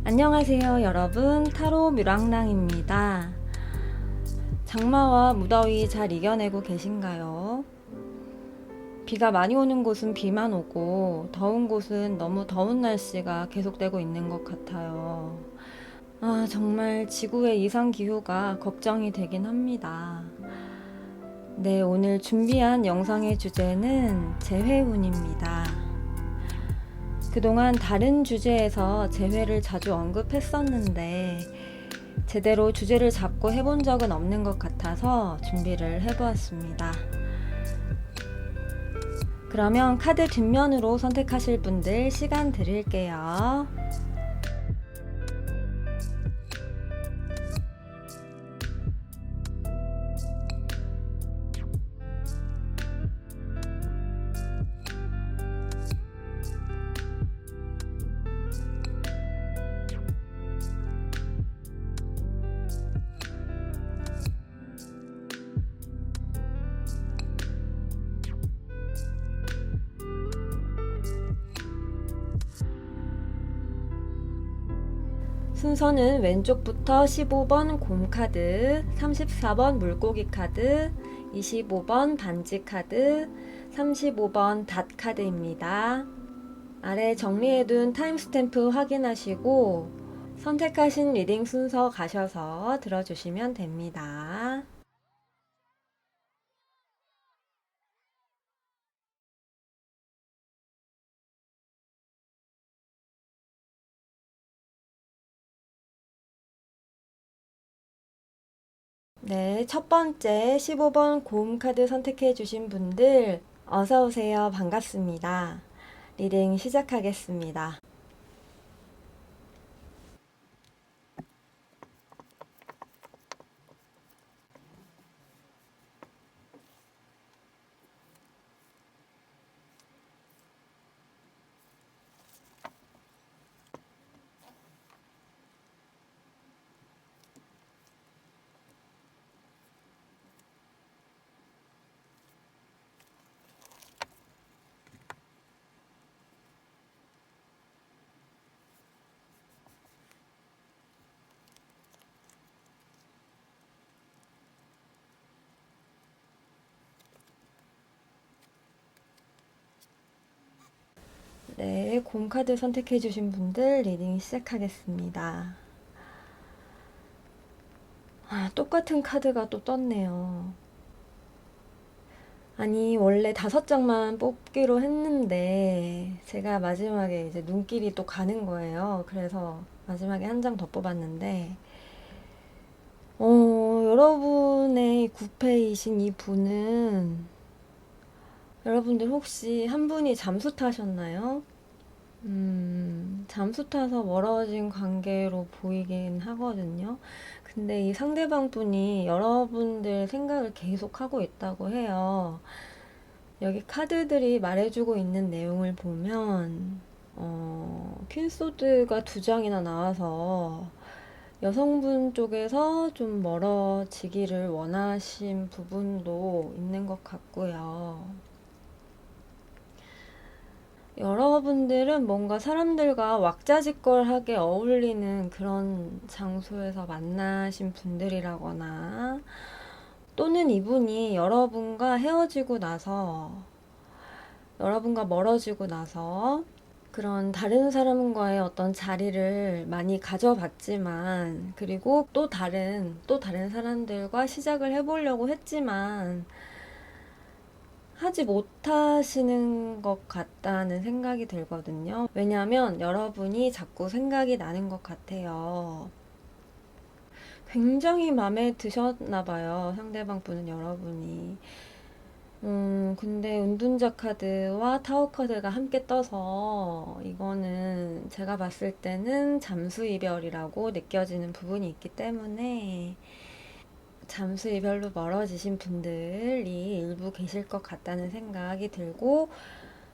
안녕하세요 여러분, 타로 뮤랑랑입니다. 장마와 무더위 잘 이겨내고 계신가요? 비가 많이 오는 곳은 비만 오고 더운 곳은 너무 더운 날씨가 계속되고 있는 것 같아요. 정말 지구의 이상기후가 걱정이 되긴 합니다. 네, 오늘 준비한 영상의 주제는 재회운입니다. 그동안 다른 주제에서 재회를 자주 언급했었는데 제대로 주제를 잡고 해본 적은 없는 것 같아서 준비를 해보았습니다. 그러면 카드 뒷면으로 선택하실 분들 시간 드릴게요. 순서는 왼쪽부터 15번 곰카드, 34번 물고기 카드, 25번 반지 카드, 35번 닷 카드입니다. 아래 정리해둔 타임스탬프 확인하시고 선택하신 리딩 순서 가셔서 들어주시면 됩니다. 네, 첫 번째 15번 고음 카드 선택해 주신 분들 어서 오세요. 반갑습니다. 리딩 시작하겠습니다. 네, 고음 카드 선택해 주신 분들 리딩 시작하겠습니다. 똑같은 카드가 또 떴네요. 아니, 원래 5장만 뽑기로 했는데, 제가 마지막에 이제 눈길이 또 가는 거예요. 그래서 마지막에 한 장 더 뽑았는데, 여러분의 구패이신 이 분은, 여러분들 혹시 한 분이 잠수 타셨나요? 잠수 타서 멀어진 관계로 보이긴 하거든요. 근데 이 상대방 분이 여러분들 생각을 계속 하고 있다고 해요. 여기 카드들이 말해주고 있는 내용을 보면 퀸소드가 2장이나 나와서 여성분 쪽에서 좀 멀어지기를 원하신 부분도 있는 것 같고요. 여러분들은 뭔가 사람들과 왁자지껄하게 어울리는 그런 장소에서 만나신 분들이라거나 또는 이분이 여러분과 멀어지고 나서 그런 다른 사람과의 어떤 자리를 많이 가져봤지만, 그리고 또 다른 사람들과 시작을 해보려고 했지만, 하지 못하시는 것 같다는 생각이 들거든요. 왜냐하면 여러분이 자꾸 생각이 나는 것 같아요. 굉장히 마음에 드셨나 봐요. 상대방 분은 여러분이. 근데 은둔자 카드와 타워 카드가 함께 떠서 이거는 제가 봤을 때는 잠수 이별이라고 느껴지는 부분이 있기 때문에 잠수 이별로 멀어지신 분들이 일부 계실 것 같다는 생각이 들고,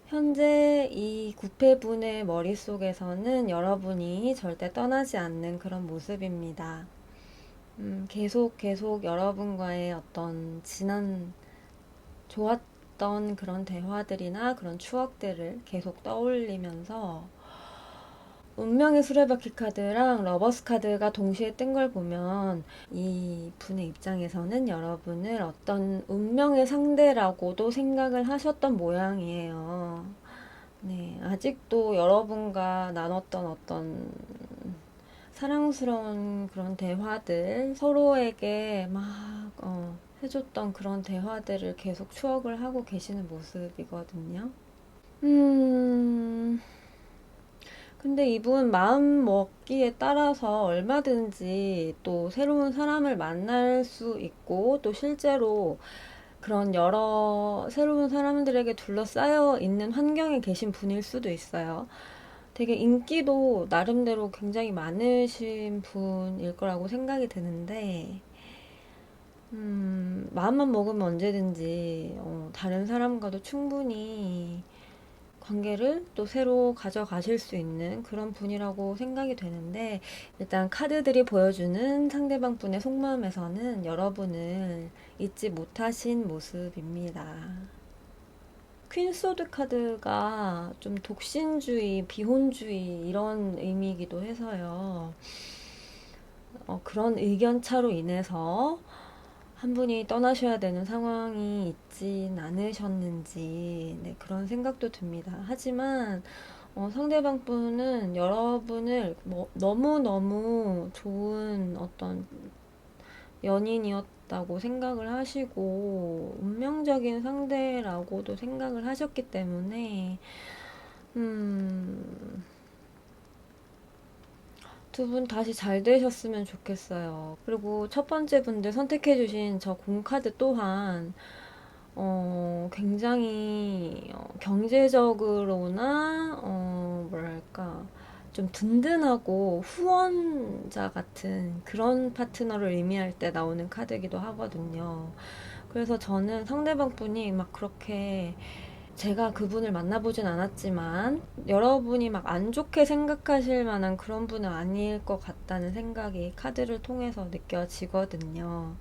현재 이 구패분의 머릿속에서는 여러분이 절대 떠나지 않는 그런 모습입니다. 계속 여러분과의 어떤 좋았던 그런 대화들이나 그런 추억들을 계속 떠올리면서 운명의 수레바퀴 카드랑 러버스 카드가 동시에 뜬 걸 보면 이 분의 입장에서는 여러분을 어떤 운명의 상대라고도 생각을 하셨던 모양이에요. 네, 아직도 여러분과 나눴던 어떤 사랑스러운 그런 대화들, 서로에게 막 해줬던 그런 대화들을 계속 추억을 하고 계시는 모습이거든요. 음, 근데 이분 마음 먹기에 따라서 얼마든지 또 새로운 사람을 만날 수 있고, 또 실제로 그런 여러 새로운 사람들에게 둘러싸여 있는 환경에 계신 분일 수도 있어요. 되게 인기도 나름대로 굉장히 많으신 분일 거라고 생각이 드는데, 마음만 먹으면 언제든지 다른 사람과도 충분히 관계를 또 새로 가져가실 수 있는 그런 분이라고 생각이 되는데, 일단 카드들이 보여주는 상대방 분의 속마음에서는 여러분을 잊지 못하신 모습입니다. 퀸소드 카드가 좀 독신주의, 비혼주의 이런 의미이기도 해서요. 그런 의견 차로 인해서 한 분이 떠나셔야 되는 상황이 있진 않으셨는지, 네, 그런 생각도 듭니다. 하지만 상대방 분은 여러분을 뭐 너무너무 좋은 어떤 연인이었다고 생각을 하시고 운명적인 상대라고도 생각을 하셨기 때문에 두 분 다시 잘 되셨으면 좋겠어요. 그리고 첫 번째 분들 선택해주신 저 공카드 또한 굉장히 경제적으로나 뭐랄까 좀 든든하고 후원자 같은 그런 파트너를 의미할 때 나오는 카드이기도 하거든요. 그래서 저는 상대방 분이 막 그렇게 제가 그분을 만나보진 않았지만 여러분이 막 안 좋게 생각하실 만한 그런 분은 아닐 것 같다는 생각이 카드를 통해서 느껴지거든요.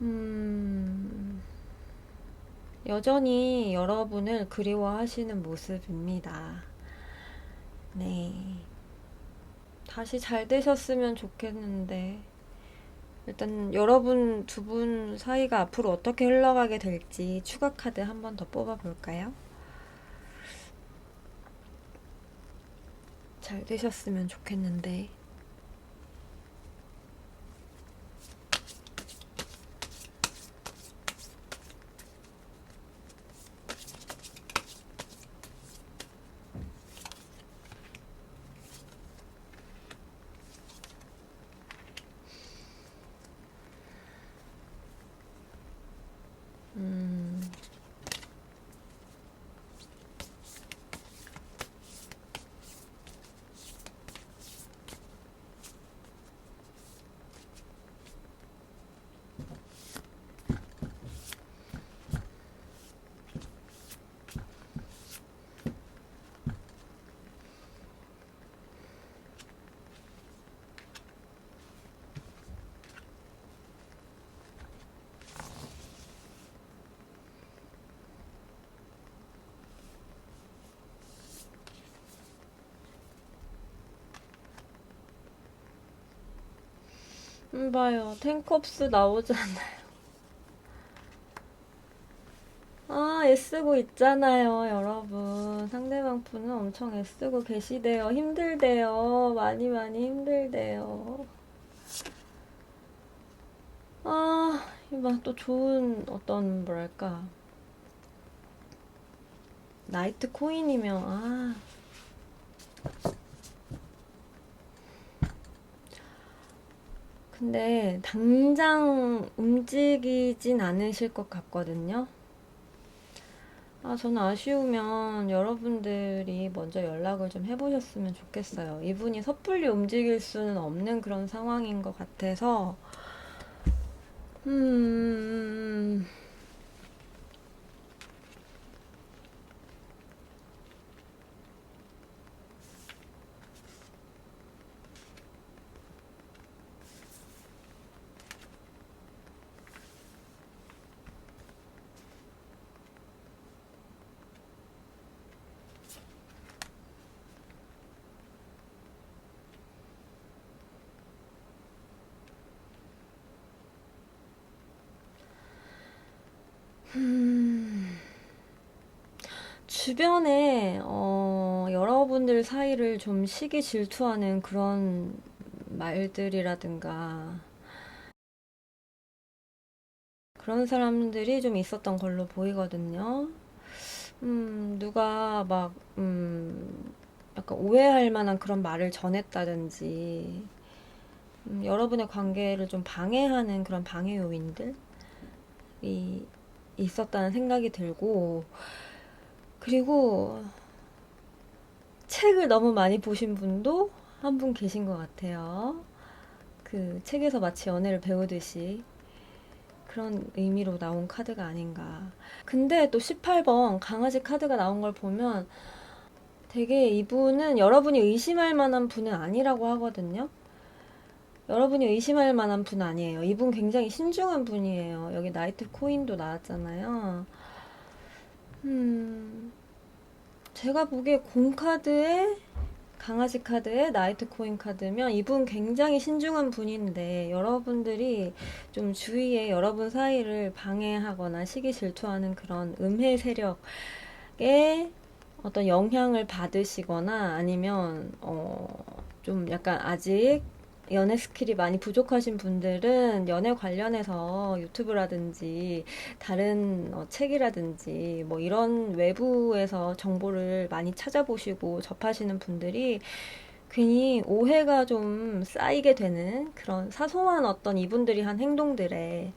음, 여전히 여러분을 그리워하시는 모습입니다. 네. 다시 잘 되셨으면 좋겠는데, 일단 여러분 두 분 사이가 앞으로 어떻게 흘러가게 될지 추가 카드 한 번 더 뽑아볼까요? 잘 되셨으면 좋겠는데. 음, 봐요. 텐컵스 나오잖아요. 아, 애쓰고 있잖아요, 여러분. 상대방 분은 엄청 애쓰고 계시대요. 힘들대요. 많이 많이 힘들대요. 아, 이봐, 또 좋은 어떤, 뭐랄까, 나이트 코인이면, 근데 당장 움직이진 않으실 것 같거든요. 저는 아쉬우면 여러분들이 먼저 연락을 좀 해보셨으면 좋겠어요. 이분이 섣불리 움직일 수는 없는 그런 상황인 것 같아서, 음, 음, 주변에, 여러분들 사이를 좀 시기 질투하는 그런 말들이라든가, 그런 사람들이 좀 있었던 걸로 보이거든요. 누가 막, 약간 오해할 만한 그런 말을 전했다든지, 여러분의 관계를 좀 방해하는 그런 방해 요인들이 있었다는 생각이 들고, 그리고 책을 너무 많이 보신 분도 한 분 계신 것 같아요. 그 책에서 마치 연애를 배우듯이 그런 의미로 나온 카드가 아닌가. 근데 또 18번 강아지 카드가 나온 걸 보면 되게 이분은 여러분이 의심할 만한 분은 아니라고 하거든요. 여러분이 의심할 만한 분 아니에요. 이분 굉장히 신중한 분이에요. 여기 나이트 코인도 나왔잖아요. 음, 제가 보기에 공 카드에 강아지 카드에 나이트 코인 카드면 이분 굉장히 신중한 분인데 여러분들이 좀 주위에 여러분 사이를 방해하거나 시기 질투하는 그런 음해 세력에 어떤 영향을 받으시거나 아니면 좀 약간 아직 연애 스킬이 많이 부족하신 분들은 연애 관련해서 유튜브라든지 다른 책이라든지 뭐 이런 외부에서 정보를 많이 찾아보시고 접하시는 분들이 괜히 오해가 좀 쌓이게 되는 그런 사소한 어떤 이분들이 한 행동들에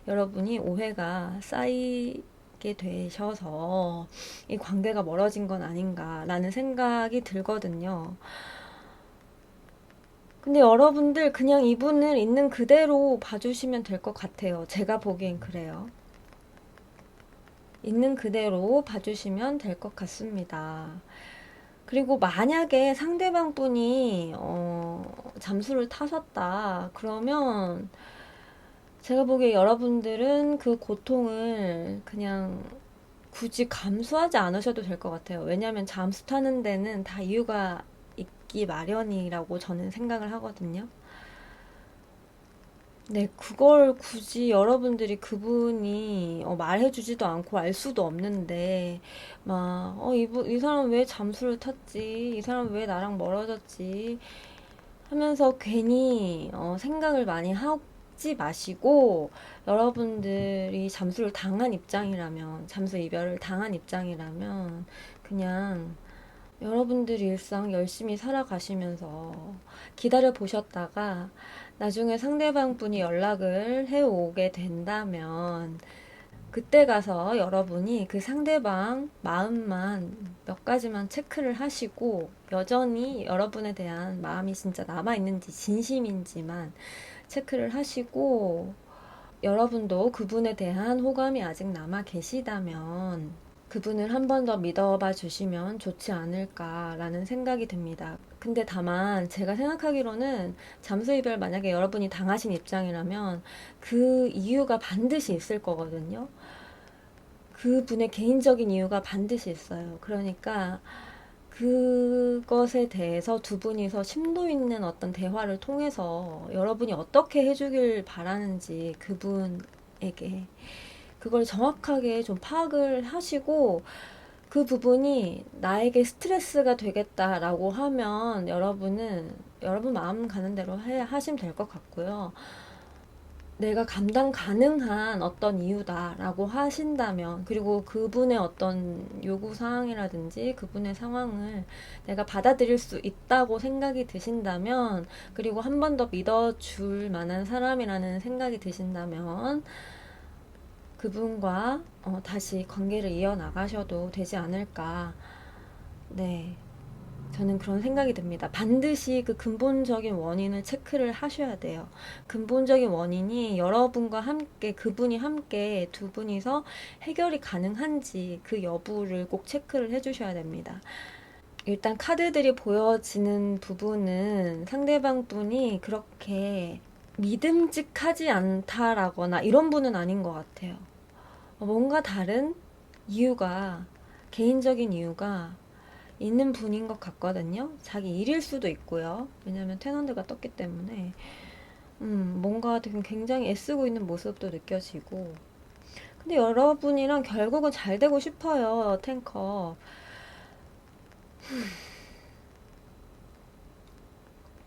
여러분이 오해가 쌓이게 되셔서 이 관계가 멀어진 건 아닌가라는 생각이 들거든요. 근데 여러분들 그냥 이분을 있는 그대로 봐주시면 될 것 같아요. 제가 보기엔 그래요. 있는 그대로 봐주시면 될 것 같습니다. 그리고 만약에 상대방 분이 잠수를 타셨다 그러면 제가 보기에 여러분들은 그 고통을 그냥 굳이 감수하지 않으셔도 될 것 같아요. 왜냐하면 잠수 타는 데는 다 이유가 있기 마련이라고 저는 생각을 하거든요. 네, 그걸 굳이 여러분들이 그분이 말해주지도 않고 알 수도 없는데, 막, 이 사람 왜 잠수를 탔지? 이 사람 왜 나랑 멀어졌지? 하면서 괜히 생각을 많이 하지 마시고, 여러분들이 잠수를 당한 입장이라면, 잠수 이별을 당한 입장이라면, 그냥 여러분들 일상 열심히 살아가시면서 기다려 보셨다가 나중에 상대방 분이 연락을 해 오게 된다면 그때 가서 여러분이 그 상대방 마음만 몇 가지만 체크를 하시고 여전히 여러분에 대한 마음이 진짜 남아있는지 진심인지만 체크를 하시고 여러분도 그분에 대한 호감이 아직 남아 계시다면 그분을 한 번 더 믿어봐 주시면 좋지 않을까라는 생각이 듭니다. 근데 다만 제가 생각하기로는 잠수 이별 만약에 여러분이 당하신 입장이라면 그 이유가 반드시 있을 거거든요. 그분의 개인적인 이유가 반드시 있어요. 그러니까 그것에 대해서 두 분이서 심도 있는 어떤 대화를 통해서 여러분이 어떻게 해주길 바라는지 그분에게 그걸 정확하게 좀 파악을 하시고 그 부분이 나에게 스트레스가 되겠다라고 하면 여러분은 여러분 마음 가는 대로 하시면 될 것 같고요. 내가 감당 가능한 어떤 이유다라고 하신다면, 그리고 그분의 어떤 요구사항이라든지 그분의 상황을 내가 받아들일 수 있다고 생각이 드신다면, 그리고 한 번 더 믿어줄 만한 사람이라는 생각이 드신다면, 그분과 다시 관계를 이어나가셔도 되지 않을까. 네. 저는 그런 생각이 듭니다. 반드시 그 근본적인 원인을 체크를 하셔야 돼요. 근본적인 원인이 여러분과 함께, 그분이 함께 두 분이서 해결이 가능한지 그 여부를 꼭 체크를 해주셔야 됩니다. 일단 카드들이 보여지는 부분은 상대방 분이 그렇게 믿음직하지 않다라거나 이런 분은 아닌 것 같아요. 뭔가 다른 이유가, 개인적인 이유가 있는 분인 것 같거든요. 자기 일일 수도 있고요. 왜냐면 테넌드가 떴기 때문에. 뭔가 되게 굉장히 애쓰고 있는 모습도 느껴지고. 근데 여러분이랑 결국은 잘 되고 싶어요, 탱커.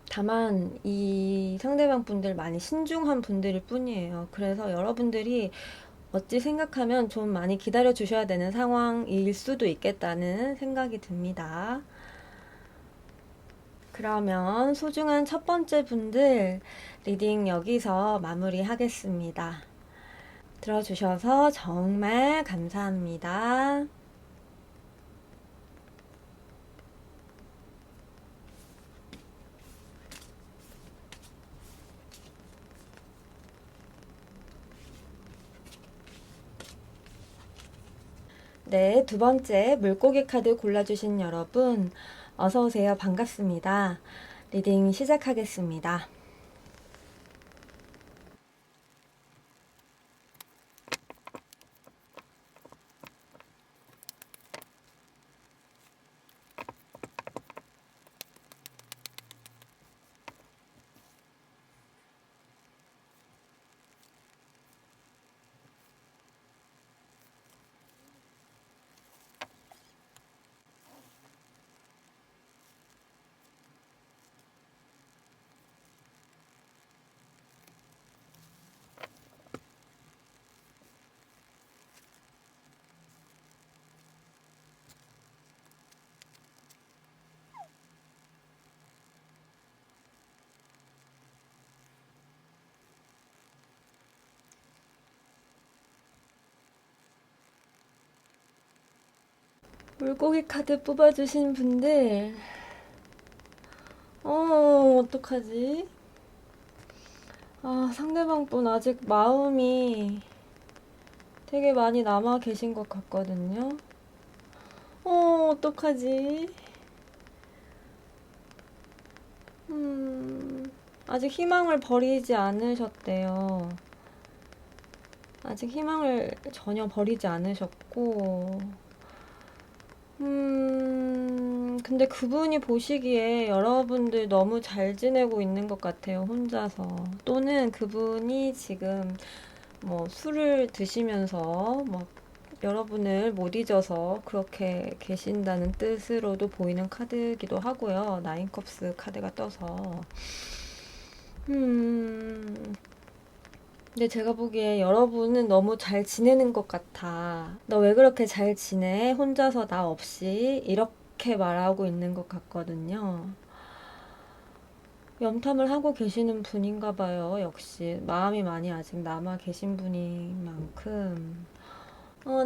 다만 이 상대방 분들 많이 신중한 분들일 뿐이에요. 그래서 여러분들이 어찌 생각하면 좀 많이 기다려 주셔야 되는 상황일 수도 있겠다는 생각이 듭니다. 그러면 소중한 첫 번째 분들 리딩 여기서 마무리하겠습니다. 들어주셔서 정말 감사합니다. 네, 두 번째 물고기 카드 골라주신 여러분, 어서오세요. 반갑습니다. 리딩 시작하겠습니다. 물고기 카드 뽑아주신 분들, 어떡하지? 아, 상대방 분 아직 마음이 되게 많이 남아 계신 것 같거든요. 어떡하지? 아직 희망을 버리지 않으셨대요. 아직 희망을 전혀 버리지 않으셨고, 근데 그분이 보시기에 여러분들 너무 잘 지내고 있는 것 같아요, 혼자서. 또는 그분이 지금 뭐 술을 드시면서 막 여러분을 못 잊어서 그렇게 계신다는 뜻으로도 보이는 카드기도 하고요. 나인컵스 카드가 떠서. 근데 제가 보기에 여러분은 너무 잘 지내는 것 같아. 너 왜 그렇게 잘 지내? 혼자서 나 없이. 이렇게 말하고 있는 것 같거든요. 염탐을 하고 계시는 분인가 봐요. 역시 마음이 많이 아직 남아 계신 분인 만큼.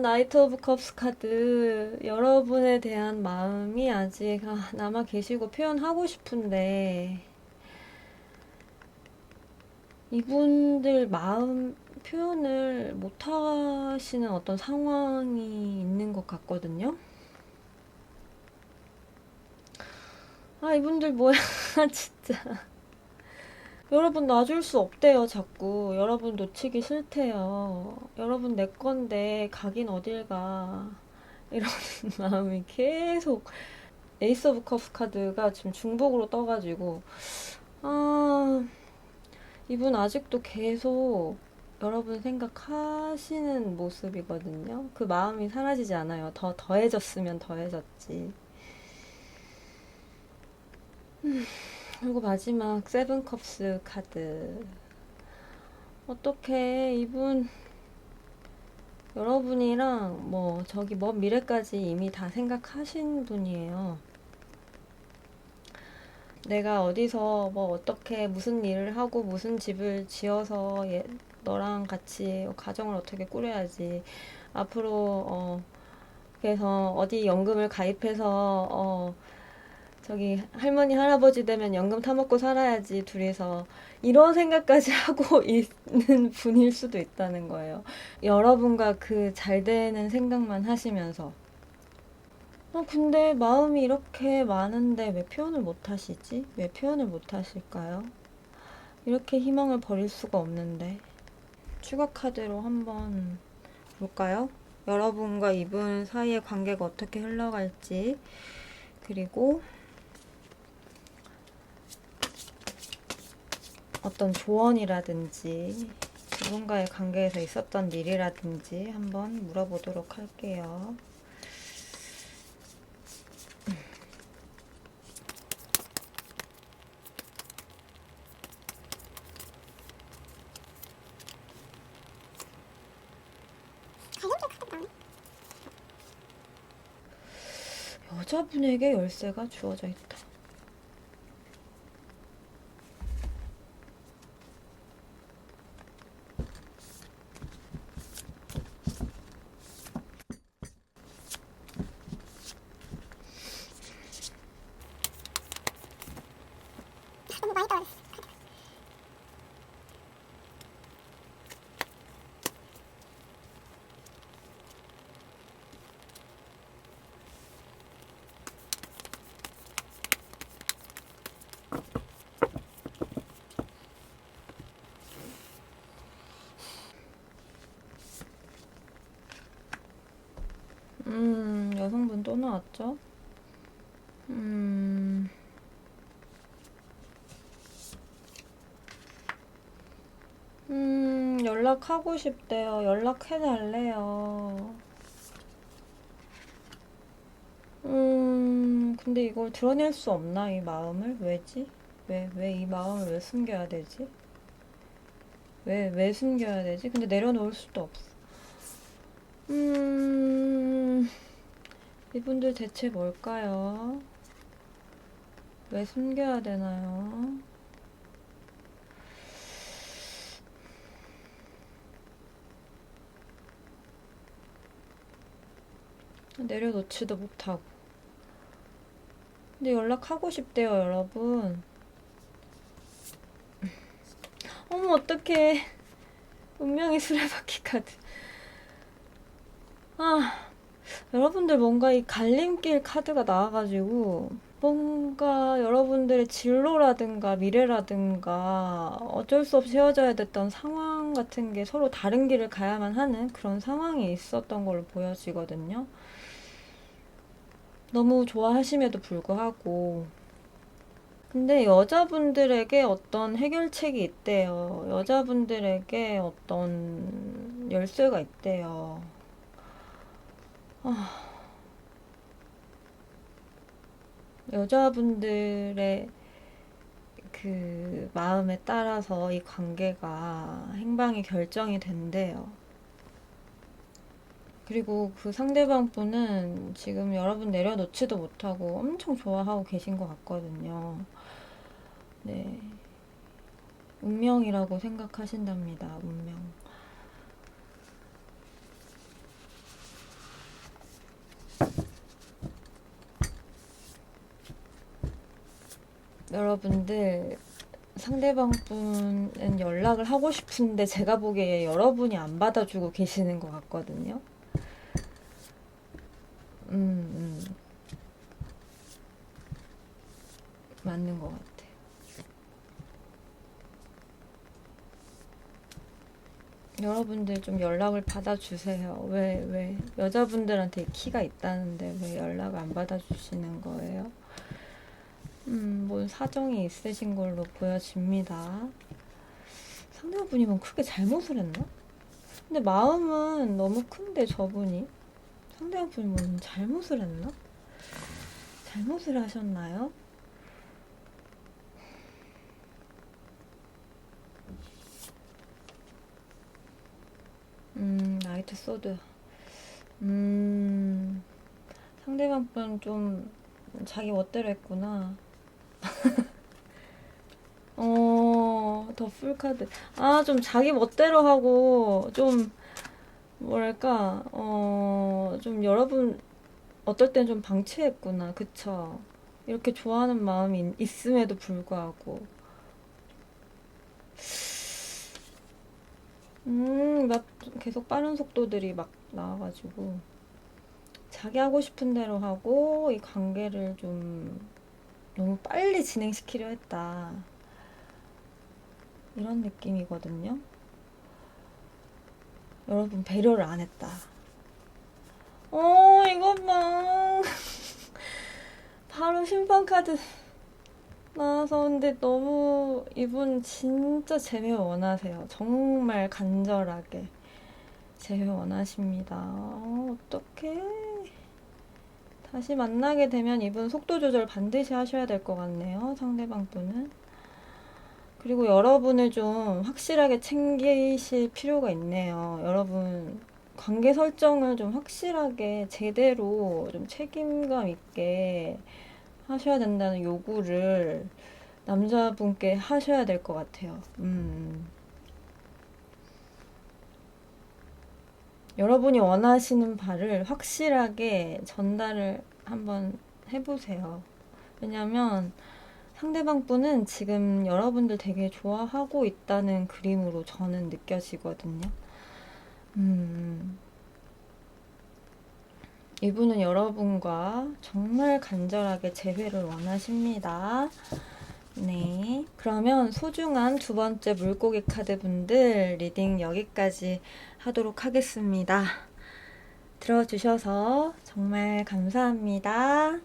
나이트 오브 컵스 카드. 여러분에 대한 마음이 아직 남아 계시고 표현하고 싶은데 이분들 마음 표현을 못 하시는 어떤 상황이 있는 것 같거든요. 아, 이분들 뭐야, 진짜. 여러분 놔줄 수 없대요, 자꾸. 여러분 놓치기 싫대요. 여러분 내 건데 가긴 어딜 가. 이런 마음이 계속. 에이스 오브 컵스 카드가 지금 중복으로 떠가지고 아, 이분 아직도 계속 여러분 생각하시는 모습이거든요. 그 마음이 사라지지 않아요. 더 더해졌으면 더해졌지. 그리고 마지막 세븐 컵스 카드. 어떻게 이분 여러분이랑 뭐 저기 먼 미래까지 이미 다 생각하신 분이에요. 내가 어디서 뭐 어떻게 무슨 일을 하고 무슨 집을 지어서 너랑 같이 가정을 어떻게 꾸려야지. 앞으로 그래서 어디 연금을 가입해서 저기 할머니 할아버지 되면 연금 타먹고 살아야지 둘이서 이런 생각까지 하고 있는 분일 수도 있다는 거예요. 여러분과 그 잘 되는 생각만 하시면서 근데 마음이 이렇게 많은데 왜 표현을 못 하시지? 왜 표현을 못 하실까요? 이렇게 희망을 버릴 수가 없는데. 추가 카드로 한번 볼까요? 여러분과 이분 사이의 관계가 어떻게 흘러갈지, 그리고 어떤 조언이라든지 누군가의 관계에서 있었던 일이라든지 한번 물어보도록 할게요. 여자분에게 열쇠가 주어져 있다. 여성분 또 나왔죠? 연락하고 싶대요. 연락해달래요. 근데 이걸 드러낼 수 없나, 이 마음을? 왜지? 왜 이 마음을 왜 숨겨야 되지? 왜 숨겨야 되지? 근데 내려놓을 수도 없어. 이분들 대체 뭘까요? 왜 숨겨야 되나요? 내려놓지도 못하고. 근데 연락하고 싶대요, 여러분. 어머, 어떡해. 운명의 수레바퀴 카드. 아, 여러분들 뭔가 이 갈림길 카드가 나와가지고, 뭔가 여러분들의 진로라든가 미래라든가 어쩔 수 없이 헤어져야 됐던 상황 같은 게 서로 다른 길을 가야만 하는 그런 상황이 있었던 걸로 보여지거든요. 너무 좋아하심에도 불구하고. 근데 여자분들에게 어떤 해결책이 있대요. 여자분들에게 어떤 열쇠가 있대요. 여자분들의 그 마음에 따라서 이 관계가 행방이 결정이 된대요. 그리고 그 상대방 분은 지금 여러분 내려놓지도 못하고 엄청 좋아하고 계신 것 같거든요. 네. 운명이라고 생각하신답니다. 운명. 여러분들 상대방 분은 연락을 하고 싶은데 제가 보기에 여러분이 안 받아주고 계시는 것 같거든요. 맞는 것 같아. 여러분들 좀 연락을 받아주세요. 왜 여자분들한테 키가 있다는데 왜 연락 안 받아주시는 거예요? 뭔 사정이 있으신 걸로 보여집니다. 상대분이 뭐 크게 잘못을 했나? 근데 마음은 너무 큰데 저분이 상대분이 뭐 잘못을 했나? 잘못을 하셨나요? 나이트 소드. 상대방 분 좀 자기 멋대로 했구나. 더 풀카드. 아, 좀 자기 멋대로 하고, 좀, 뭐랄까, 좀 여러분, 어떨 땐 좀 방치했구나. 그쵸? 이렇게 좋아하는 마음이 있음에도 불구하고. 막 계속 빠른 속도들이 막 나와가지고. 자기 하고 싶은 대로 하고, 이 관계를 좀 너무 빨리 진행시키려 했다. 이런 느낌이거든요. 여러분, 배려를 안 했다. 이것 봐. 바로 심판카드. 나와서 근데 너무 이분 진짜 재회 원하세요. 정말 간절하게 재회 원하십니다. 어떡해. 다시 만나게 되면 이분 속도 조절 반드시 하셔야 될 것 같네요. 상대방 분은. 그리고 여러분을 좀 확실하게 챙기실 필요가 있네요. 여러분 관계 설정을 좀 확실하게 제대로 좀 책임감 있게 하셔야 된다는 요구를 남자분께 하셔야 될 것 같아요. 여러분이 원하시는 바를 확실하게 전달을 한번 해보세요. 왜냐면 상대방 분은 지금 여러분들 되게 좋아하고 있다는 그림으로 저는 느껴지거든요. 이분은 여러분과 정말 간절하게 재회를 원하십니다. 네. 그러면 소중한 두 번째 물고기 카드 분들 리딩 여기까지 하도록 하겠습니다. 들어주셔서 정말 감사합니다.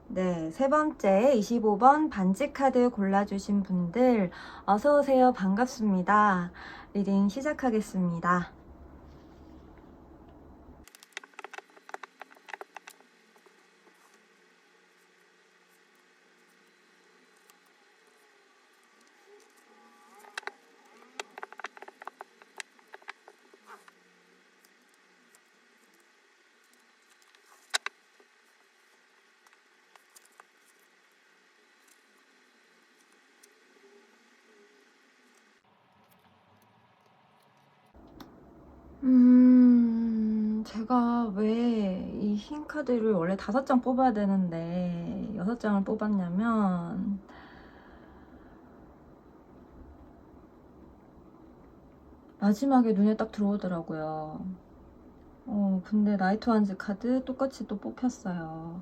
네, 세 번째 25번 반지 카드 골라주신 분들 어서오세요. 반갑습니다. 리딩 시작하겠습니다. 제가 왜 이 흰 카드를 원래 5장 뽑아야 되는데 6장을 뽑았냐면 마지막에 눈에 딱 들어오더라고요. 근데 나이트 완즈 카드 똑같이 또 뽑혔어요.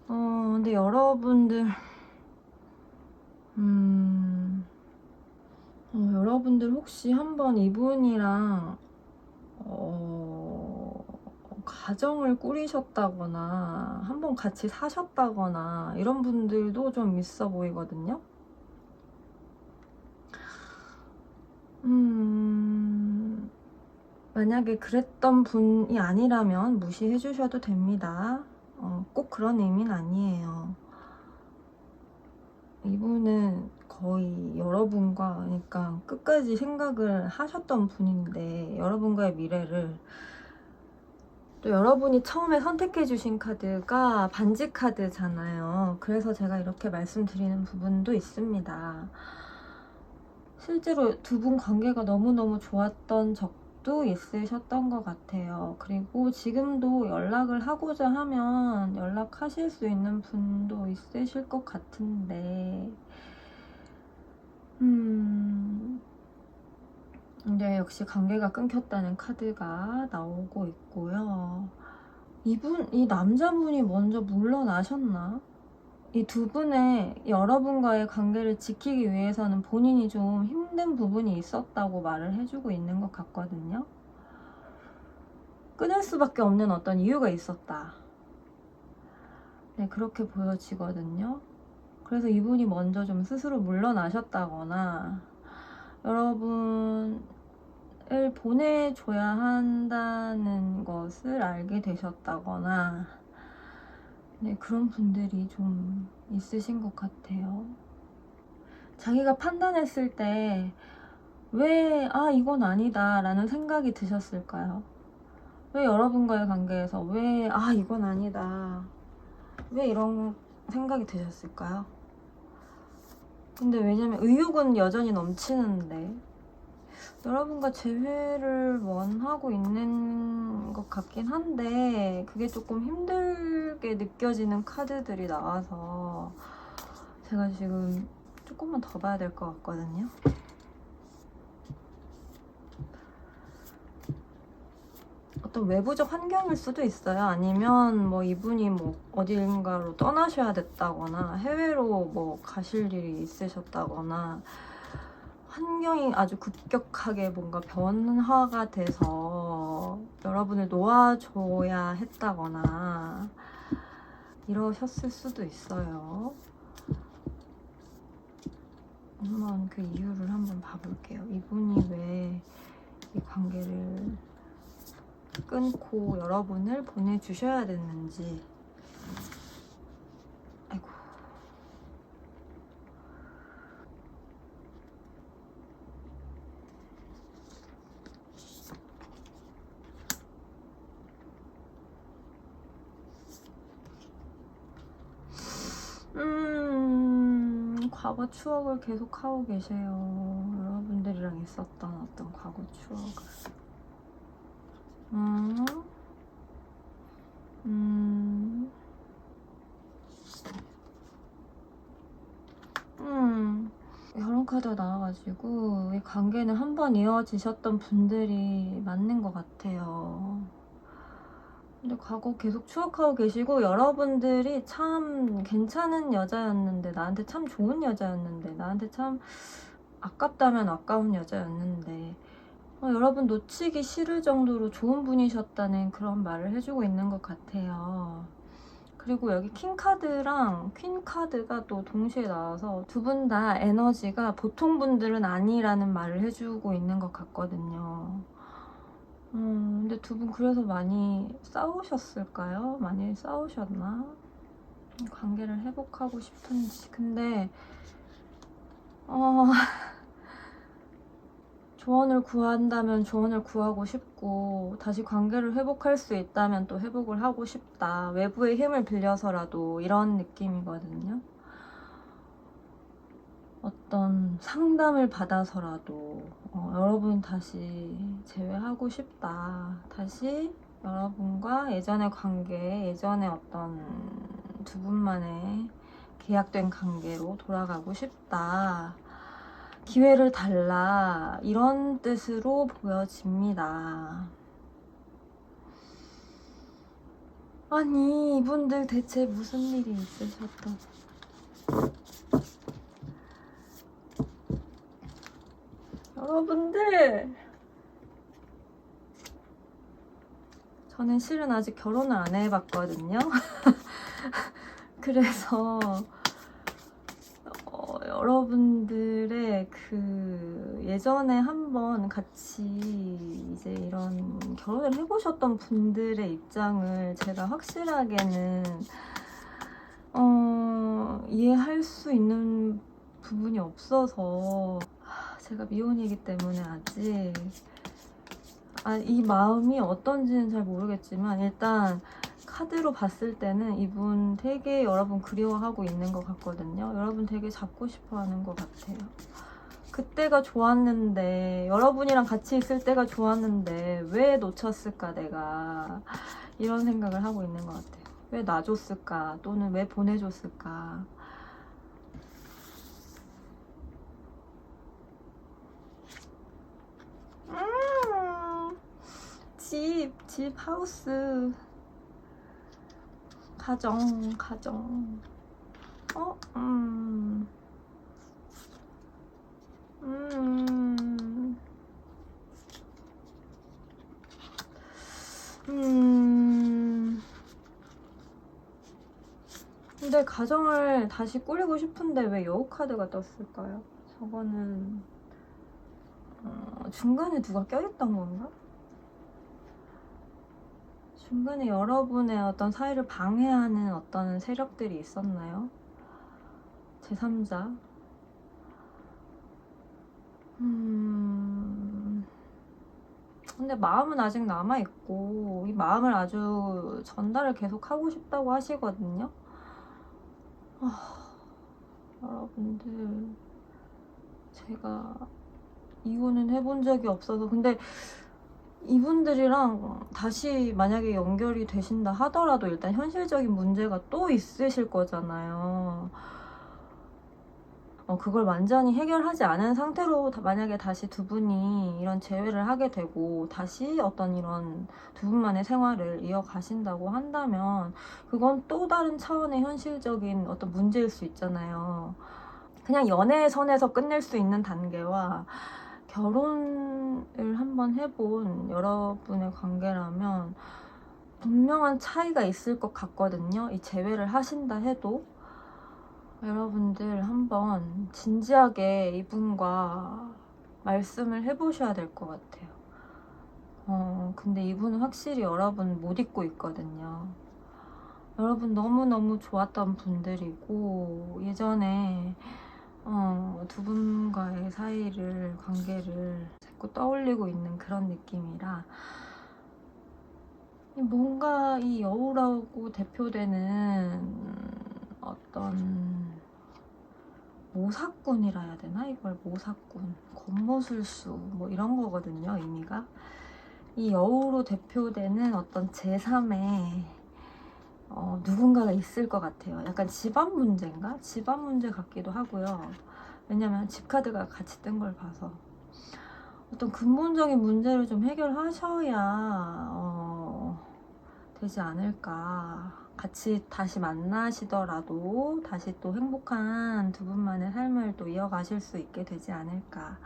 근데 여러분들 여러분들 혹시 한번 이분이랑 가정을 꾸리셨다거나 한번 같이 사셨다거나 이런 분들도 좀 있어 보이거든요. 만약에 그랬던 분이 아니라면 무시해 주셔도 됩니다. 꼭 그런 의미는 아니에요. 이분은 거의 여러분과 그러니까 끝까지 생각을 하셨던 분인데 여러분과의 미래를 또 여러분이 처음에 선택해 주신 카드가 반지 카드잖아요. 그래서 제가 이렇게 말씀드리는 부분도 있습니다. 실제로 두 분 관계가 너무너무 좋았던 적도 있으셨던 것 같아요. 그리고 지금도 연락을 하고자 하면 연락하실 수 있는 분도 있으실 것 같은데 이제 역시 관계가 끊겼다는 카드가 나오고 있고요. 이 남자분이 먼저 물러나셨나? 이 두 분의 여러분과의 관계를 지키기 위해서는 본인이 좀 힘든 부분이 있었다고 말을 해주고 있는 것 같거든요. 끊을 수밖에 없는 어떤 이유가 있었다. 네, 그렇게 보여지거든요. 그래서 이분이 먼저 좀 스스로 물러나셨다거나 여러분을 보내줘야 한다는 것을 알게 되셨다거나 네, 그런 분들이 좀 있으신 것 같아요. 자기가 판단했을 때 왜, 이건 아니다 라는 생각이 드셨을까요? 왜 여러분과의 관계에서 왜, 이건 아니다. 왜 이런 생각이 드셨을까요? 근데 왜냐면 의욕은 여전히 넘치는데 여러분과 재회를 원하고 있는 것 같긴 한데 그게 조금 힘들게 느껴지는 카드들이 나와서 제가 지금 조금만 더 봐야 될 것 같거든요. 어떤 외부적 환경일 수도 있어요. 아니면 뭐 이분이 뭐 어딘가로 떠나셔야 됐다거나 해외로 뭐 가실 일이 있으셨다거나 환경이 아주 급격하게 뭔가 변화가 돼서 여러분을 놓아줘야 했다거나 이러셨을 수도 있어요. 한번 그 이유를 한번 봐볼게요. 이분이 왜 이 관계를 끊고 여러분을 보내주셔야 됐는지. 아이고. 과거 추억을 계속 하고 계세요. 여러분들이랑 있었던 어떤 과거 추억을. 결혼 카드가 나와가지고 이 관계는 한 번 이어지셨던 분들이 맞는 것 같아요. 근데 과거 계속 추억하고 계시고 여러분들이 참 괜찮은 여자였는데 나한테 참 좋은 여자였는데 나한테 참 아깝다면 아까운 여자였는데 여러분 놓치기 싫을 정도로 좋은 분이셨다는 그런 말을 해주고 있는 것 같아요. 그리고 여기 킹카드랑 퀸카드가 또 동시에 나와서 두 분 다 에너지가 보통 분들은 아니라는 말을 해주고 있는 것 같거든요. 근데 두 분 그래서 많이 싸우셨을까요? 많이 싸우셨나? 관계를 회복하고 싶은지. 근데 조언을 구한다면 조언을 구하고 싶고 다시 관계를 회복할 수 있다면 또 회복을 하고 싶다. 외부의 힘을 빌려서라도 이런 느낌이거든요. 어떤 상담을 받아서라도 여러분 다시 재회하고 싶다. 다시 여러분과 예전의 관계, 예전의 어떤 두 분만의 계약된 관계로 돌아가고 싶다. 기회를 달라. 이런 뜻으로 보여집니다. 아니, 이분들 대체 무슨 일이 있으셨던... 여러분들! 저는 실은 아직 결혼을 안 해봤거든요. 그래서 여러분들의 그 예전에 한번 같이 이제 이런 결혼을 해보셨던 분들의 입장을 제가 확실하게는 이해할 수 있는 부분이 없어서 제가 미혼이기 때문에 아직 이 마음이 어떤지는 잘 모르겠지만 일단 카드로 봤을 때는 이분 되게 여러분 그리워하고 있는 것 같거든요. 여러분 되게 잡고 싶어 하는 것 같아요. 그때가 좋았는데 여러분이랑 같이 있을 때가 좋았는데 왜 놓쳤을까 내가 이런 생각을 하고 있는 것 같아요. 왜 놔줬을까 또는 왜 보내줬을까. 집, 하우스, 가정. 근데 가정을 다시 꾸리고 싶은데 왜 여우 카드가 떴을까요? 저거는 중간에 누가 껴있던 건가? 중간에 여러분의 어떤 사이를 방해하는 어떤 세력들이 있었나요? 제3자. 근데 마음은 아직 남아있고 이 마음을 아주 전달을 계속 하고 싶다고 하시거든요. 여러분들 제가 이혼은 해본 적이 없어서 근데 이분들이랑 다시 만약에 연결이 되신다 하더라도 일단 현실적인 문제가 또 있으실 거잖아요. 그걸 완전히 해결하지 않은 상태로 만약에 다시 두 분이 이런 재회를 하게 되고 다시 어떤 이런 두 분만의 생활을 이어가신다고 한다면 그건 또 다른 차원의 현실적인 어떤 문제일 수 있잖아요. 그냥 연애의 선에서 끝낼 수 있는 단계와 결혼을 한번 해본 여러분의 관계라면 분명한 차이가 있을 것 같거든요. 이 재회를 하신다 해도 여러분들 한번 진지하게 이분과 말씀을 해보셔야 될 것 같아요. 근데 이분은 확실히 여러분 못 잊고 있거든요. 여러분 너무너무 좋았던 분들이고 예전에 두 분과의 사이를, 관계를 자꾸 떠올리고 있는 그런 느낌이라 뭔가 이 여우라고 대표되는 어떤 모사꾼이라 해야 되나? 이걸 모사꾼, 권모술수 뭐 이런 거거든요, 의미가. 이 여우로 대표되는 어떤 제3의 누군가가 있을 것 같아요. 약간 집안 문제인가? 집안 문제 같기도 하고요. 왜냐면 집 카드가 같이 뜬 걸 봐서 어떤 근본적인 문제를 좀 해결하셔야 되지 않을까. 같이 다시 만나시더라도 다시 또 행복한 두 분만의 삶을 또 이어가실 수 있게 되지 않을까.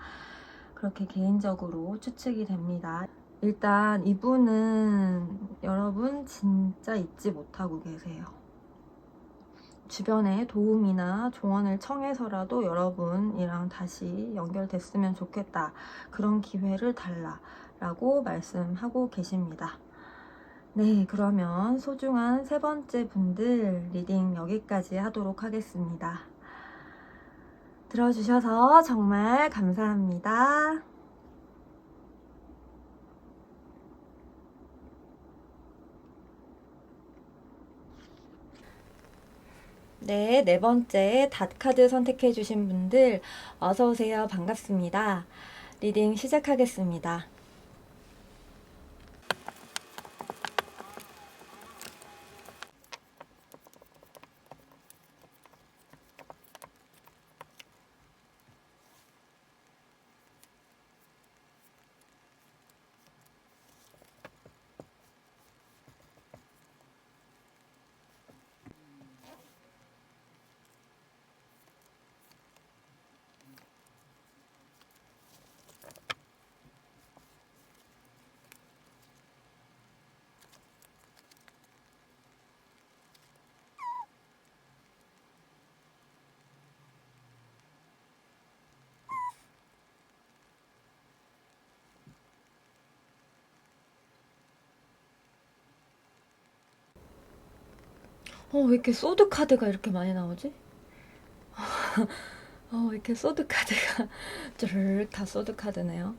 그렇게 개인적으로 추측이 됩니다. 일단 이분은 여러분 진짜 잊지 못하고 계세요. 주변에 도움이나 조언을 청해서라도 여러분이랑 다시 연결됐으면 좋겠다. 그런 기회를 달라 라고 말씀하고 계십니다. 네, 그러면 소중한 세 번째 분들 리딩 여기까지 하도록 하겠습니다. 들어주셔서 정말 감사합니다. 네, 네 번째 닷카드 선택해주신 분들 어서오세요. 반갑습니다. 리딩 시작하겠습니다. 왜 이렇게 소드 카드가 이렇게 많이 나오지? 왜 이렇게 소드 카드가 쭈르륵 다 소드 카드네요.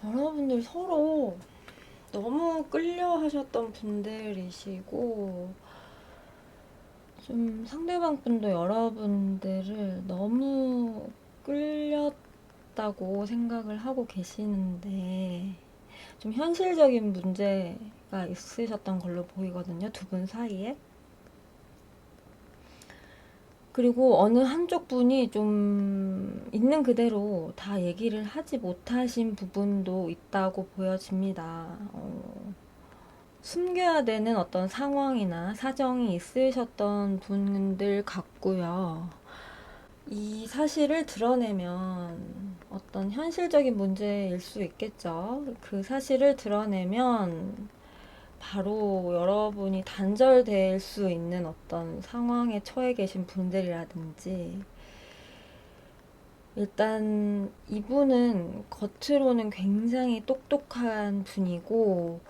여러분들 서로 너무 끌려 하셨던 분들이시고 좀 상대방 분도 여러분들을 너무 끌렸다고 생각을 하고 계시는데 좀 현실적인 문제가 있으셨던 걸로 보이거든요. 두 분 사이에. 그리고 어느 한쪽 분이 좀 있는 그대로 다 얘기를 하지 못하신 부분도 있다고 보여집니다. 숨겨야 되는 어떤 상황이나 사정이 있으셨던 분들 같고요. 이 사실을 드러내면 어떤 현실적인 문제일 수 있겠죠. 그 사실을 드러내면 바로 여러분이 단절될 수 있는 어떤 상황에 처해 계신 분들이라든지 일단 이분은 겉으로는 굉장히 똑똑한 분이고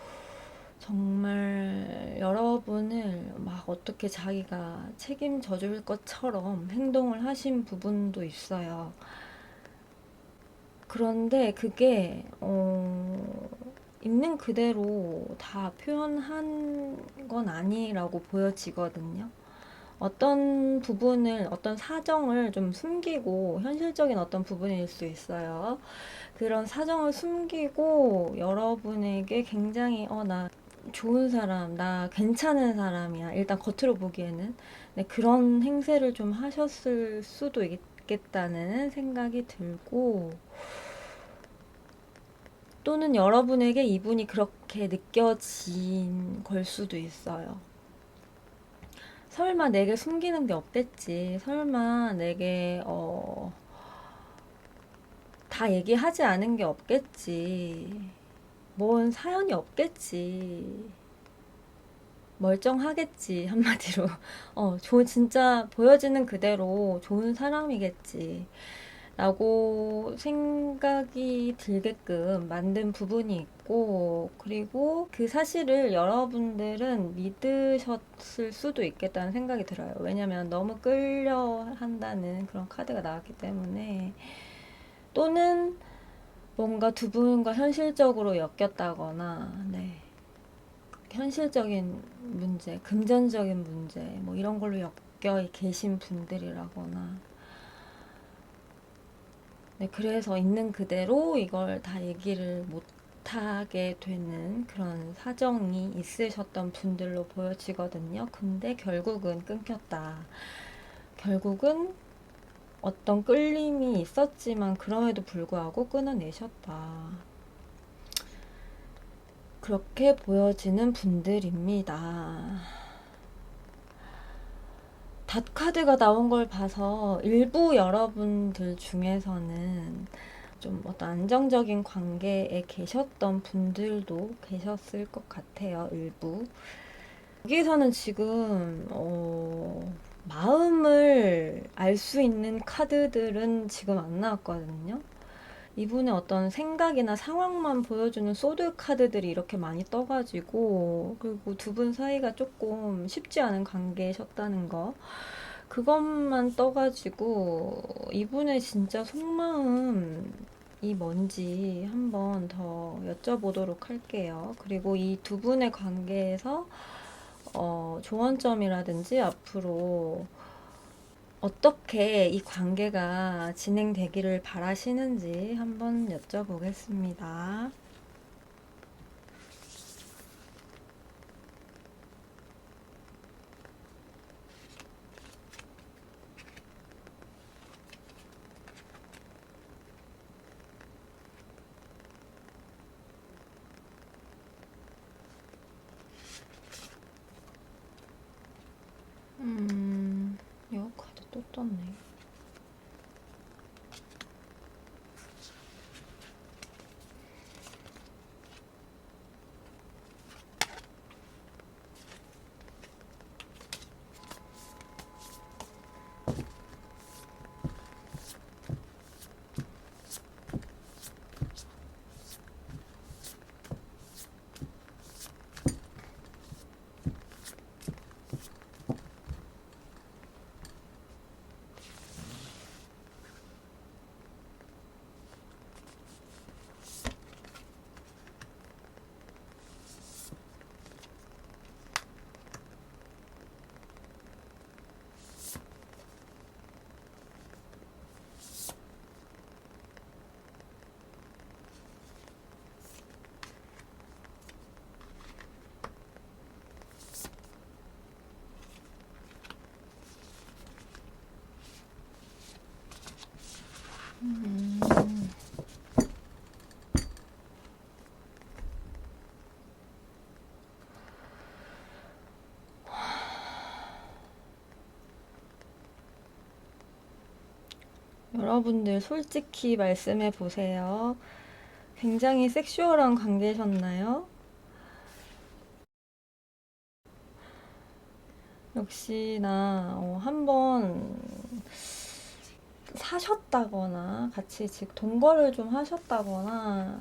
정말 여러분을 막 어떻게 자기가 책임져 줄 것처럼 행동을 하신 부분도 있어요. 그런데 그게 있는 그대로 다 표현한 건 아니라고 보여지거든요. 어떤 부분을, 어떤 사정을 좀 숨기고, 현실적인 어떤 부분일 수 있어요. 그런 사정을 숨기고, 여러분에게 굉장히, 나 좋은 사람, 나 괜찮은 사람이야. 일단 겉으로 보기에는. 네, 그런 행세를 좀 하셨을 수도 있겠다는 생각이 들고, 또는 여러분에게 이분이 그렇게 느껴진 걸 수도 있어요. 설마 내게 숨기는 게 없겠지. 설마 내게, 다 얘기하지 않은 게 없겠지. 뭔 사연이 없겠지. 멀쩡하겠지. 한마디로. 진짜 보여지는 그대로 좋은 사람이겠지. 라고 생각이 들게끔 만든 부분이 있고, 그리고 그 사실을 여러분들은 믿으셨을 수도 있겠다는 생각이 들어요. 왜냐면 너무 끌려 한다는 그런 카드가 나왔기 때문에. 또는 뭔가 두 분과 현실적으로 엮였다거나, 네. 현실적인 문제, 금전적인 문제, 뭐 이런 걸로 엮여 계신 분들이라거나, 네, 그래서 있는 그대로 이걸 다 얘기를 못하게 되는 그런 사정이 있으셨던 분들로 보여지거든요. 근데 결국은 끊겼다. 결국은 어떤 끌림이 있었지만 그럼에도 불구하고 끊어내셨다. 그렇게 보여지는 분들입니다. 닷카드가 나온 걸 봐서 일부 여러분들 중에서는 좀 어떤 안정적인 관계에 계셨던 분들도 계셨을 것 같아요, 일부. 여기서는 지금, 마음을 알 수 있는 카드들은 지금 안 나왔거든요. 이분의 어떤 생각이나 상황만 보여주는 소드 카드들이 이렇게 많이 떠가지고, 그리고 두 분 사이가 조금 쉽지 않은 관계셨다는 거. 그것만 떠가지고, 이분의 진짜 속마음이 뭔지 한번 더 여쭤보도록 할게요. 그리고 이 두 분의 관계에서, 조언점이라든지 앞으로 어떻게 이 관계가 진행되기를 바라시는지 한번 여쭤보겠습니다. 이거 카드 또 떴네. 여러분들 솔직히 말씀해 보세요. 굉장히 섹슈얼한 관계셨나요? 역시나 한번 사셨다거나 같이 즉 동거를 좀 하셨다거나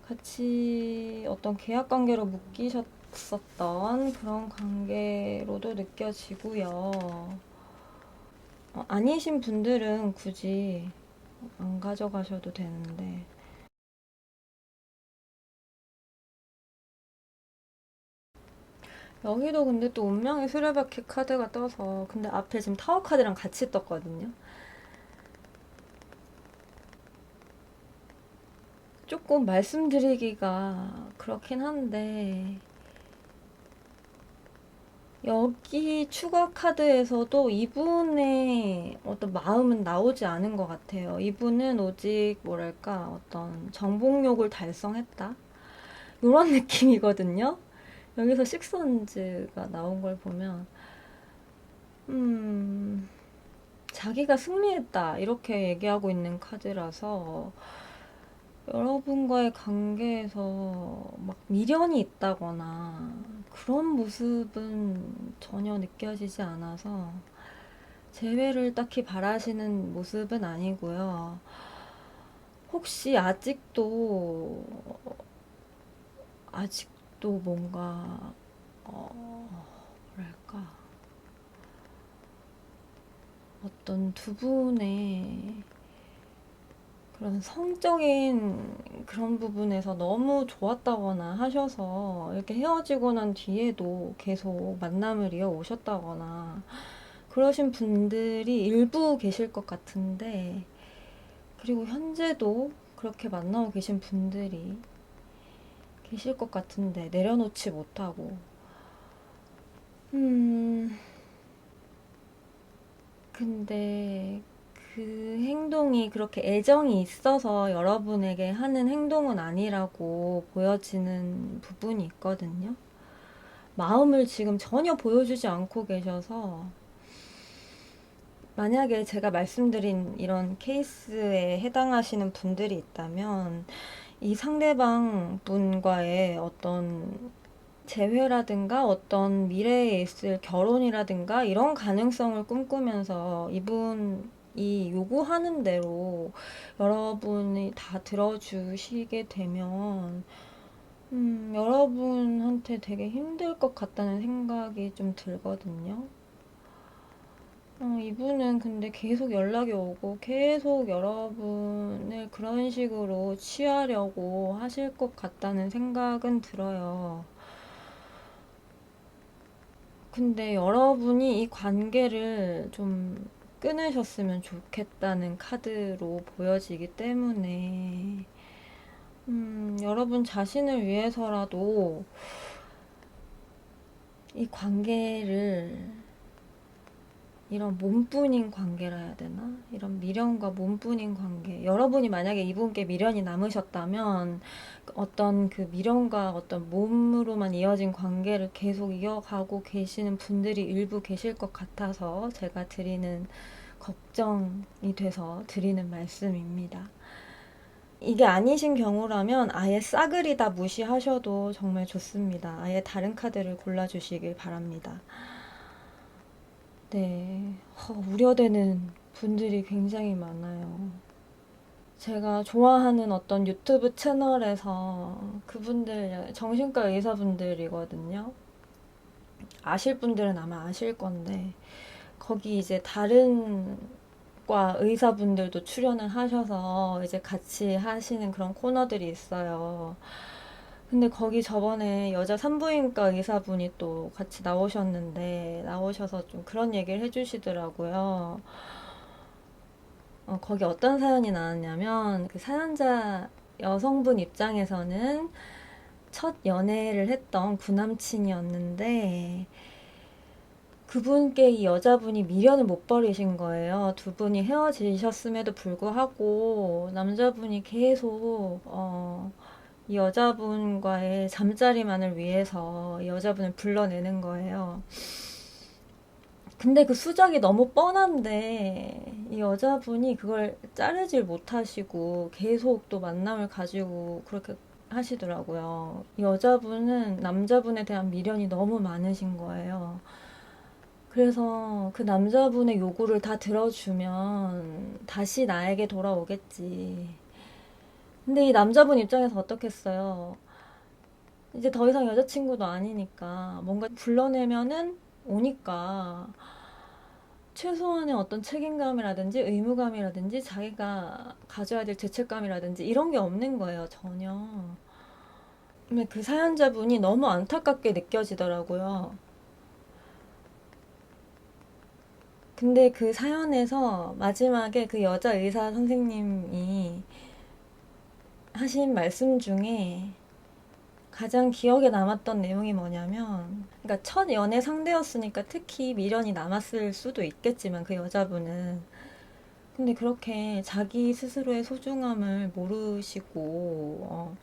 같이 어떤 계약 관계로 묶이셨었던 그런 관계로도 느껴지고요. 아니신 분들은 굳이 안 가져가셔도 되는데. 여기도 근데 또 운명의 수레바퀴 카드가 떠서 근데 앞에 지금 타워 카드랑 같이 떴거든요. 조금 말씀드리기가 그렇긴 한데 여기 추가 카드에서도 이분의 어떤 마음은 나오지 않은 것 같아요. 이분은 오직 뭐랄까 어떤 정복욕을 달성했다. 이런 느낌이거든요. 여기서 식스원즈가 나온 걸 보면 음, 자기가 승리했다 이렇게 얘기하고 있는 카드라서 여러분과의 관계에서 막 미련이 있다거나 그런 모습은 전혀 느껴지지 않아서 재회를 딱히 바라시는 모습은 아니고요. 혹시 아직도 뭔가 뭐랄까 어떤 두 분의 그런 성적인 그런 부분에서 너무 좋았다거나 하셔서 이렇게 헤어지고 난 뒤에도 계속 만남을 이어 오셨다거나 그러신 분들이 일부 계실 것 같은데, 그리고 현재도 그렇게 만나고 계신 분들이 계실 것 같은데 내려놓지 못하고 음 근데 그 행동이 그렇게 애정이 있어서 여러분에게 하는 행동은 아니라고 보여지는 부분이 있거든요. 마음을 지금 전혀 보여주지 않고 계셔서, 만약에 제가 말씀드린 이런 케이스에 해당하시는 분들이 있다면 이 상대방 분과의 어떤 재회라든가 어떤 미래에 있을 결혼이라든가 이런 가능성을 꿈꾸면서 이분이 요구하는 대로 여러분이 다 들어주시게 되면 여러분한테 되게 힘들 것 같다는 생각이 좀 들거든요. 이분은 근데 계속 연락이 오고 계속 여러분을 그런 식으로 취하려고 하실 것 같다는 생각은 들어요. 근데 여러분이 이 관계를 좀 끊으셨으면 좋겠다는 카드로 보여지기 때문에, 여러분 자신을 위해서라도 이 관계를, 이런 몸뿐인 관계라 해야 되나? 이런 미련과 몸뿐인 관계. 여러분이 만약에 이분께 미련이 남으셨다면 어떤 그 미련과 어떤 몸으로만 이어진 관계를 계속 이어가고 계시는 분들이 일부 계실 것 같아서 제가 드리는 걱정이 돼서 드리는 말씀입니다. 이게 아니신 경우라면 아예 싸그리 다 무시하셔도 정말 좋습니다. 아예 다른 카드를 골라주시길 바랍니다. 네, 우려되는 분들이 굉장히 많아요. 제가 좋아하는 어떤 유튜브 채널에서 그분들 정신과 의사분들이거든요. 아실 분들은 아마 아실 건데, 거기 이제 다른 과 의사분들도 출연을 하셔서 이제 같이 하시는 그런 코너들이 있어요. 근데 거기 저번에 여자 산부인과 의사분이 또 같이 나오셨는데, 나오셔서 좀 그런 얘기를 해주시더라고요. 거기 어떤 사연이 나왔냐면, 그 사연자 여성분 입장에서는 첫 연애를 했던 구남친이었는데, 그분께 이 여자분이 미련을 못 버리신 거예요. 두 분이 헤어지셨음에도 불구하고 남자분이 계속 이 여자분과의 잠자리만을 위해서 이 여자분을 불러내는 거예요. 근데 그 수작이 너무 뻔한데 이 여자분이 그걸 자르질 못하시고 계속 또 만남을 가지고 그렇게 하시더라고요. 이 여자분은 남자분에 대한 미련이 너무 많으신 거예요. 그래서 그 남자분의 요구를 다 들어주면 다시 나에게 돌아오겠지. 근데 이 남자분 입장에서 어떻겠어요? 이제 더 이상 여자친구도 아니니까 뭔가 불러내면은 오니까 최소한의 어떤 책임감이라든지 의무감이라든지 자기가 가져야 될 죄책감이라든지 이런 게 없는 거예요, 전혀. 근데 그 사연자분이 너무 안타깝게 느껴지더라고요. 근데 그 사연에서 마지막에 그 여자 의사 선생님이 하신 말씀 중에 가장 기억에 남았던 내용이 뭐냐면, 그러니까 첫 연애 상대였으니까 특히 미련이 남았을 수도 있겠지만 그 여자분은, 근데 그렇게 자기 스스로의 소중함을 모르시고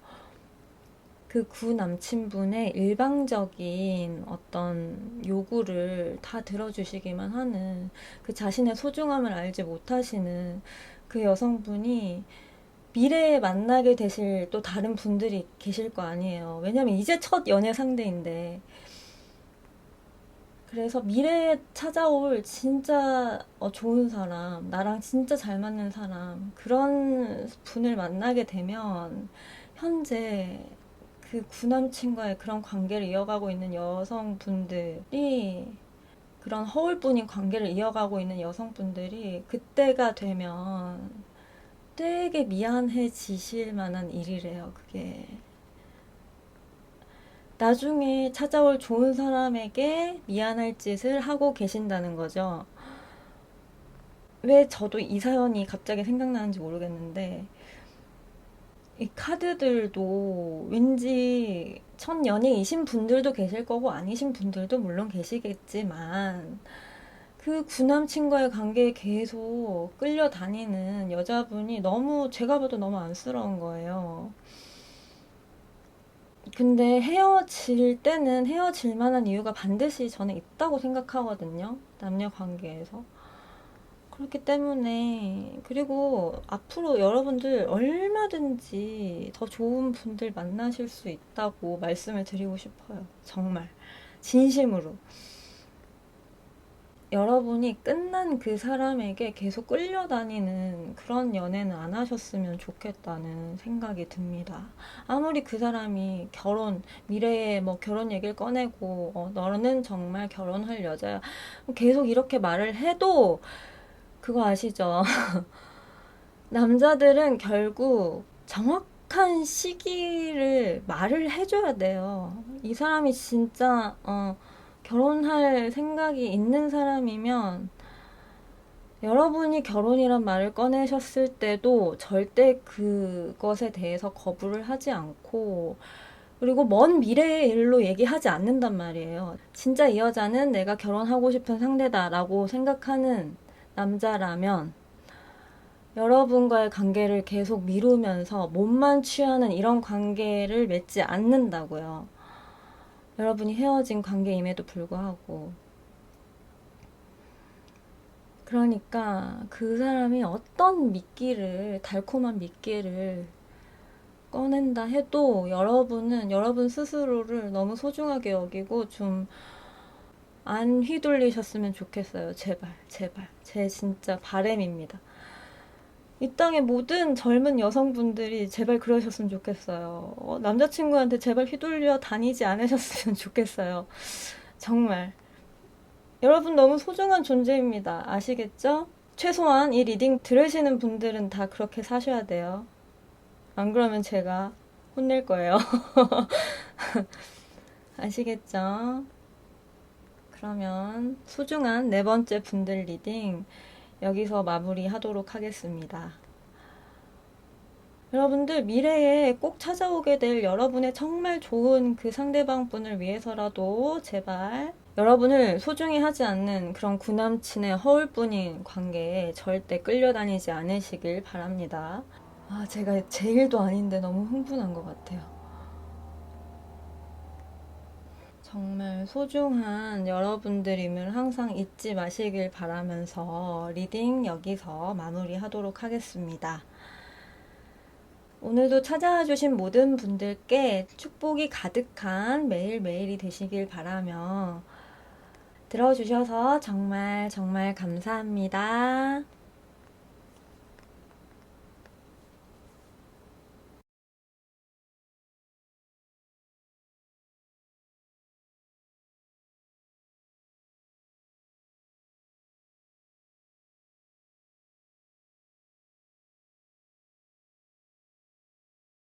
그 구 남친분의 일방적인 어떤 요구를 다 들어주시기만 하는, 그 자신의 소중함을 알지 못하시는 그 여성분이 미래에 만나게 되실 또 다른 분들이 계실 거 아니에요. 왜냐면 이제 첫 연애 상대인데. 그래서 미래에 찾아올 진짜 좋은 사람, 나랑 진짜 잘 맞는 사람, 그런 분을 만나게 되면 현재 그 구남친과의 그런 관계를 이어가고 있는 여성분들이, 그런 허울뿐인 관계를 이어가고 있는 여성분들이 그때가 되면 되게 미안해지실 만한 일이래요, 그게. 나중에 찾아올 좋은 사람에게 미안할 짓을 하고 계신다는 거죠. 왜 저도 이 사연이 갑자기 생각나는지 모르겠는데, 이 카드들도 왠지 첫 연예이신 분들도 계실 거고 아니신 분들도 물론 계시겠지만, 그 구남친과의 관계에 계속 끌려다니는 여자분이 너무, 제가 봐도 너무 안쓰러운 거예요. 근데 헤어질 때는 헤어질 만한 이유가 반드시 저는 있다고 생각하거든요. 남녀 관계에서. 그렇기 때문에, 그리고 앞으로 여러분들 얼마든지 더 좋은 분들 만나실 수 있다고 말씀을 드리고 싶어요. 정말. 진심으로. 여러분이 끝난 그 사람에게 계속 끌려다니는 그런 연애는 안 하셨으면 좋겠다는 생각이 듭니다. 아무리 그 사람이 미래에 뭐 결혼 얘기를 꺼내고, 너는 정말 결혼할 여자야, 계속 이렇게 말을 해도, 그거 아시죠? 남자들은 결국 정확한 시기를 말을 해줘야 돼요. 이 사람이 진짜, 결혼할 생각이 있는 사람이면, 여러분이 결혼이란 말을 꺼내셨을 때도 절대 그것에 대해서 거부를 하지 않고, 그리고 먼 미래의 일로 얘기하지 않는단 말이에요. 진짜 이 여자는 내가 결혼하고 싶은 상대다라고 생각하는 남자라면, 여러분과의 관계를 계속 미루면서 몸만 취하는 이런 관계를 맺지 않는다고요. 여러분이 헤어진 관계임에도 불구하고. 그러니까 그 사람이 어떤 달콤한 미끼를 꺼낸다 해도 여러분은 여러분 스스로를 너무 소중하게 여기고 좀 안 휘둘리셨으면 좋겠어요. 제발, 제발. 제 진짜 바람입니다. 이 땅의 모든 젊은 여성분들이 제발 그러셨으면 좋겠어요. 남자친구한테 제발 휘둘려 다니지 않으셨으면 좋겠어요. 정말. 여러분 너무 소중한 존재입니다. 아시겠죠? 최소한 이 리딩 들으시는 분들은 다 그렇게 사셔야 돼요. 안 그러면 제가 혼낼 거예요. 아시겠죠? 그러면 소중한 네 번째 분들 리딩 여기서 마무리하도록 하겠습니다. 여러분들 미래에 꼭 찾아오게 될 여러분의 정말 좋은 그 상대방 분을 위해서라도 제발 여러분을 소중히 하지 않는 그런 구남친의 허울뿐인 관계에 절대 끌려다니지 않으시길 바랍니다. 제가 제 일도 아닌데 너무 흥분한 것 같아요. 정말 소중한 여러분들임을 항상 잊지 마시길 바라면서 리딩 여기서 마무리하도록 하겠습니다. 오늘도 찾아와 주신 모든 분들께 축복이 가득한 매일매일이 되시길 바라며 들어주셔서 정말 정말 감사합니다.